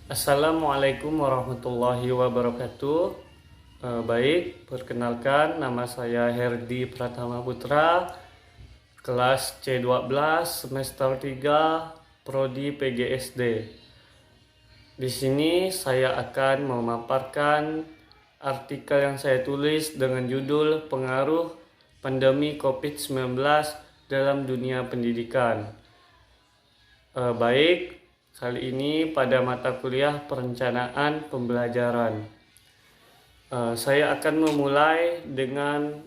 Assalamualaikum warahmatullahi wabarakatuh. Baik, perkenalkan nama saya Herdi Pratama Putra, kelas C12 semester 3, prodi PGSD. Di sini saya akan memaparkan artikel yang saya tulis dengan judul Pengaruh Pandemi COVID-19 dalam Dunia Pendidikan. Baik, kali ini pada mata kuliah perencanaan pembelajaran. Saya akan memulai dengan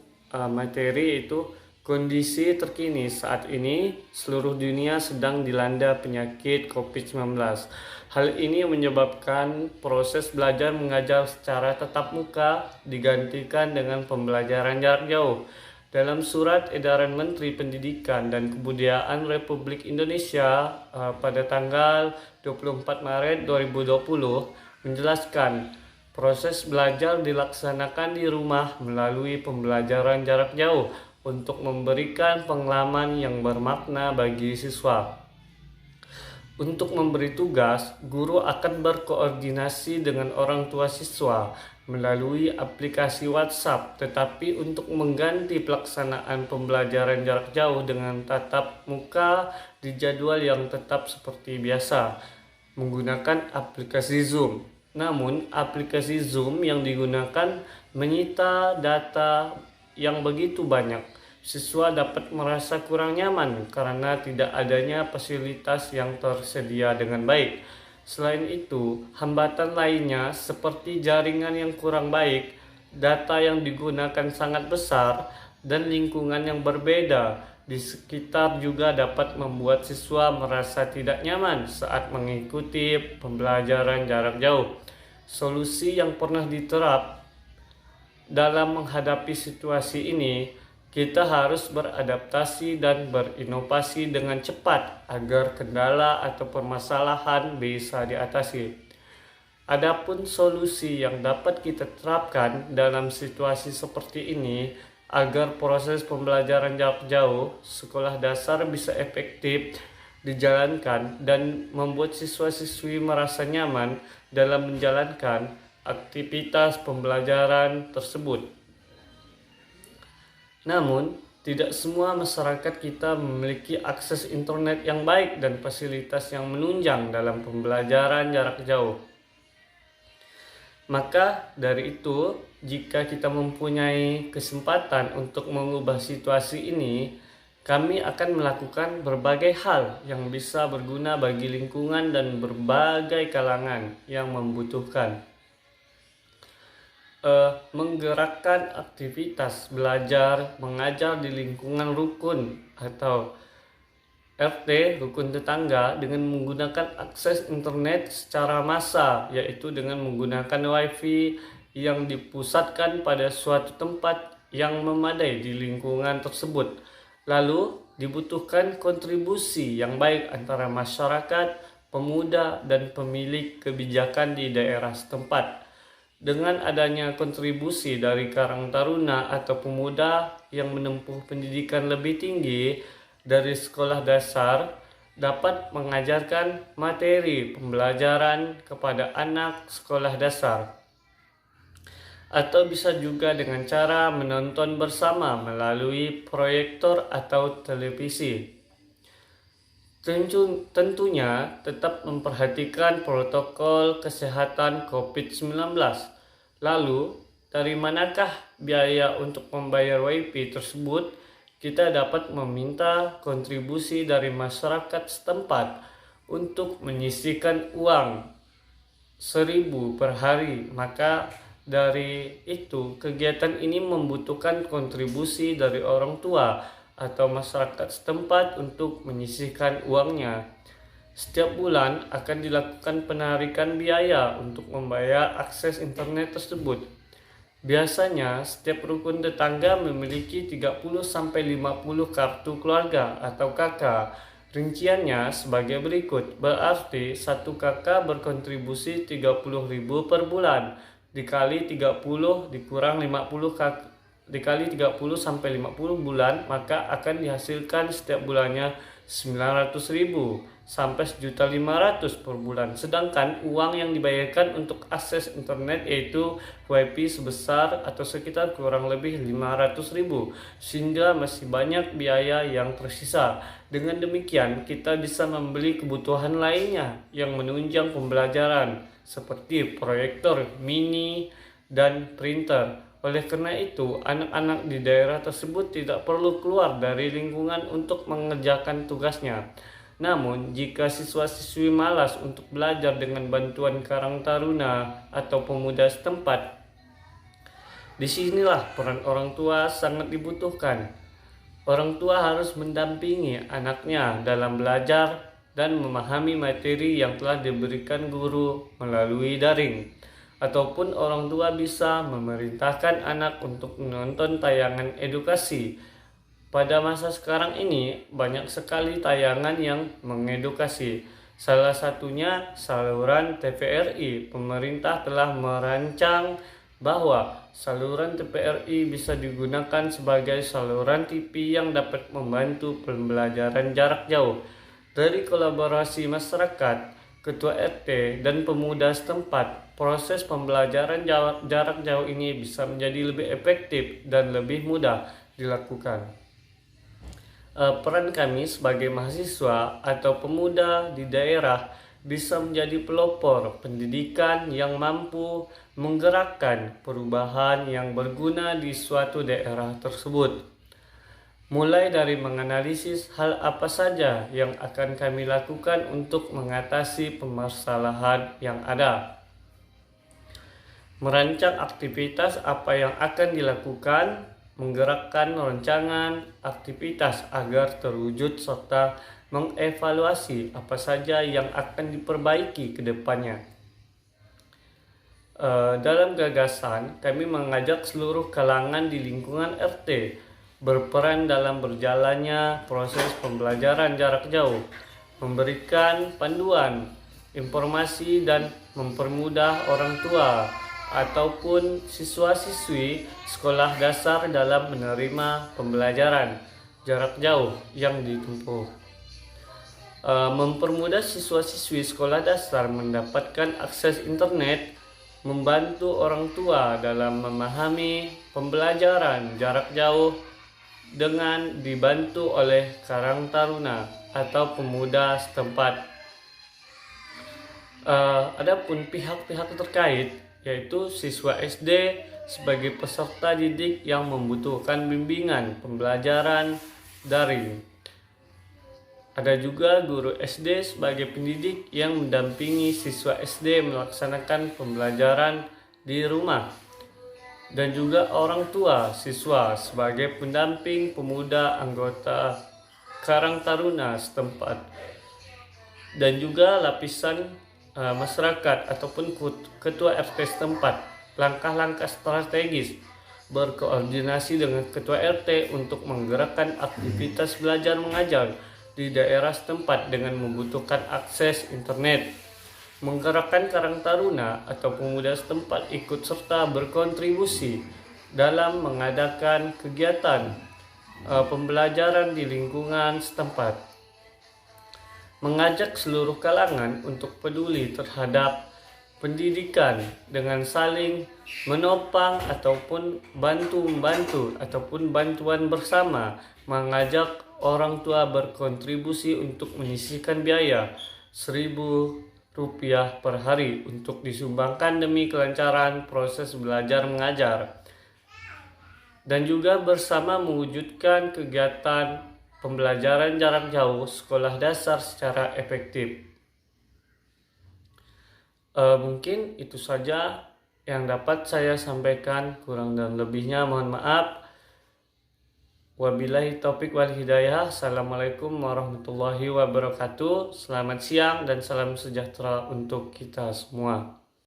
materi itu kondisi terkini saat ini seluruh dunia sedang dilanda penyakit COVID-19. Hal ini menyebabkan proses belajar mengajar secara tatap muka digantikan dengan pembelajaran jarak jauh. Dalam surat edaran Menteri Pendidikan dan Kebudayaan Republik Indonesia pada tanggal 24 Maret 2020 menjelaskan proses belajar dilaksanakan di rumah melalui pembelajaran jarak jauh untuk memberikan pengalaman yang bermakna bagi siswa. Untuk memberi tugas, guru akan berkoordinasi dengan orang tua siswa melalui aplikasi WhatsApp, tetapi untuk mengganti pelaksanaan pembelajaran jarak jauh dengan tatap muka di jadwal yang tetap seperti biasa, menggunakan aplikasi Zoom. Namun, aplikasi Zoom yang digunakan menyita data yang begitu banyak. Siswa dapat merasa kurang nyaman karena tidak adanya fasilitas yang tersedia dengan baik. Selain itu, hambatan lainnya seperti jaringan yang kurang baik, data yang digunakan sangat besar, dan lingkungan yang berbeda di sekitar juga dapat membuat siswa merasa tidak nyaman saat mengikuti pembelajaran jarak jauh. Solusi yang pernah diterap dalam menghadapi situasi ini, kita harus beradaptasi dan berinovasi dengan cepat agar kendala atau permasalahan bisa diatasi. Adapun solusi yang dapat kita terapkan dalam situasi seperti ini agar proses pembelajaran jarak jauh sekolah dasar bisa efektif dijalankan dan membuat siswa-siswi merasa nyaman dalam menjalankan aktivitas pembelajaran tersebut. Namun, tidak semua masyarakat kita memiliki akses internet yang baik dan fasilitas yang menunjang dalam pembelajaran jarak jauh. Maka dari itu, jika kita mempunyai kesempatan untuk mengubah situasi ini, kami akan melakukan berbagai hal yang bisa berguna bagi lingkungan dan berbagai kalangan yang membutuhkan. Menggerakkan aktivitas belajar mengajar di lingkungan rukun atau RT, rukun tetangga, dengan menggunakan akses internet secara massal, yaitu dengan menggunakan WiFi yang dipusatkan pada suatu tempat yang memadai di lingkungan tersebut. Lalu dibutuhkan kontribusi yang baik antara masyarakat, pemuda, dan pemilik kebijakan di daerah setempat. Dengan adanya kontribusi dari Karang Taruna atau pemuda yang menempuh pendidikan lebih tinggi dari sekolah dasar dapat mengajarkan materi pembelajaran kepada anak sekolah dasar. Atau bisa juga dengan cara menonton bersama melalui proyektor atau televisi. Tentunya tetap memperhatikan protokol kesehatan COVID-19. Lalu, dari manakah biaya untuk membayar WiFi tersebut? Kita dapat meminta kontribusi dari masyarakat setempat untuk menyisihkan uang 1.000 per hari. Maka dari itu, kegiatan ini membutuhkan kontribusi dari orang tua atau masyarakat setempat untuk menyisihkan uangnya. Setiap bulan akan dilakukan penarikan biaya untuk membayar akses internet tersebut. Biasanya setiap rukun tetangga memiliki 30-50 kartu keluarga atau KK. Rinciannya sebagai berikut, berarti satu KK berkontribusi 30.000 per bulan, dikali 30 dikurang 50 KK. Dikali 30 sampai 50 bulan, maka akan dihasilkan setiap bulannya 900.000. sampai 1.500.000 per bulan. Sedangkan uang yang dibayarkan untuk akses internet yaitu WiFi sebesar atau sekitar kurang lebih 500.000, sehingga masih banyak biaya yang tersisa. Dengan demikian, kita bisa membeli kebutuhan lainnya yang menunjang pembelajaran seperti proyektor mini dan printer. Oleh karena itu, anak-anak di daerah tersebut tidak perlu keluar dari lingkungan untuk mengerjakan tugasnya. Namun, jika siswa-siswi malas untuk belajar dengan bantuan Karang Taruna atau pemuda setempat, disinilah peran orang tua sangat dibutuhkan. Orang tua harus mendampingi anaknya dalam belajar dan memahami materi yang telah diberikan guru melalui daring. Ataupun orang tua bisa memerintahkan anak untuk menonton tayangan edukasi. Pada masa sekarang ini banyak sekali tayangan yang mengedukasi. Salah satunya saluran TVRI. Pemerintah telah merancang bahwa saluran TVRI bisa digunakan sebagai saluran TV yang dapat membantu pembelajaran jarak jauh. Dari kolaborasi masyarakat, ketua RT, dan pemuda setempat, proses pembelajaran jarak jauh ini bisa menjadi lebih efektif dan lebih mudah dilakukan. Peran kami sebagai mahasiswa atau pemuda di daerah bisa menjadi pelopor pendidikan yang mampu menggerakkan perubahan yang berguna di suatu daerah tersebut. Mulai dari menganalisis hal apa saja yang akan kami lakukan untuk mengatasi permasalahan yang ada, merancang aktivitas apa yang akan dilakukan, menggerakkan rancangan aktivitas agar terwujud serta mengevaluasi apa saja yang akan diperbaiki ke depannya. Dalam gagasan, kami mengajak seluruh kalangan di lingkungan RT berperan dalam berjalannya proses pembelajaran jarak jauh, memberikan panduan, informasi, dan mempermudah orang tua ataupun siswa-siswi sekolah dasar dalam menerima pembelajaran jarak jauh yang ditempuh. Mempermudah siswa-siswi sekolah dasar mendapatkan akses internet, membantu orang tua dalam memahami pembelajaran jarak jauh dengan dibantu oleh Karang Taruna atau pemuda setempat. Adapun pihak-pihak terkait, yaitu siswa SD sebagai peserta didik yang membutuhkan bimbingan pembelajaran daring. Ada juga guru SD sebagai pendidik yang mendampingi siswa SD melaksanakan pembelajaran di rumah. Dan juga orang tua siswa sebagai pendamping pemuda anggota Karang Taruna setempat. Dan juga lapisan masyarakat ataupun ketua RT setempat, langkah-langkah strategis berkoordinasi dengan ketua RT untuk menggerakkan aktivitas belajar mengajar di daerah setempat dengan membutuhkan akses internet. Menggerakkan Karang Taruna atau pemuda setempat ikut serta berkontribusi dalam mengadakan kegiatan pembelajaran di lingkungan setempat. Mengajak seluruh kalangan untuk peduli terhadap pendidikan dengan saling menopang ataupun bantu-membantu ataupun bantuan bersama, mengajak orang tua berkontribusi untuk menyisihkan biaya Rp1.000 per hari untuk disumbangkan demi kelancaran proses belajar mengajar, dan juga bersama mewujudkan kegiatan pembelajaran jarak jauh sekolah dasar secara efektif. Mungkin itu saja yang dapat saya sampaikan, kurang dan lebihnya mohon maaf. Wabillahi taufik wal hidayah. Assalamualaikum warahmatullahi wabarakatuh. Selamat siang dan salam sejahtera untuk kita semua.